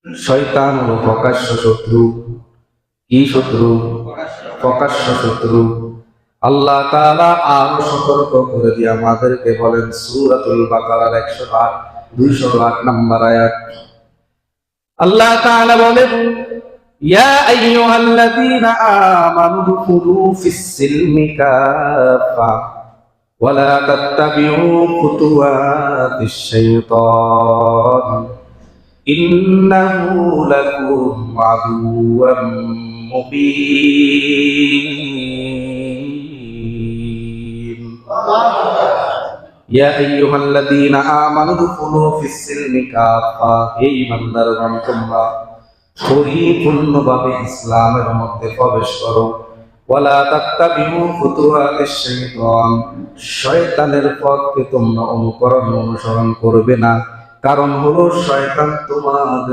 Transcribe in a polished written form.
শয়তান হলো প্রকাশ্য শত্রু। কি শত্রু? প্রকাশ্য শত্রু। আল্লাহ তাআলা আরো সতর্ক করে দিয়ে আমাদেরকে বলেন সূরাতুল বাকারার 108 208 নম্বর আয়াত। আল্লাহ তাআলা বলেন ইয়া আইয়ুহাল্লাযীনা আমানু দুখুলু ফিস-সিলমি কাফা ওয়া লা তাত্তাবিউ খুতুওয়াতিশ শাইতান ইন্নাহু লাকুম আদুওয়াম মুবিন। ইয়া আইয়ুহাল্লাযীনা আমানু দুখুলু ফিস-সিলমি কাফা, হে ঈমানদারগণ তোমরা পরিপূর্ণভাবে ইসলামের মধ্যে প্রবেশ করো। ওয়ালা তাত্তাবিউ খুতুওয়াতিশ শাইতান, শয়তানের পথকে তোমরা অনুসরণ করবে না। কারণ হলো শয়তান তোমাদের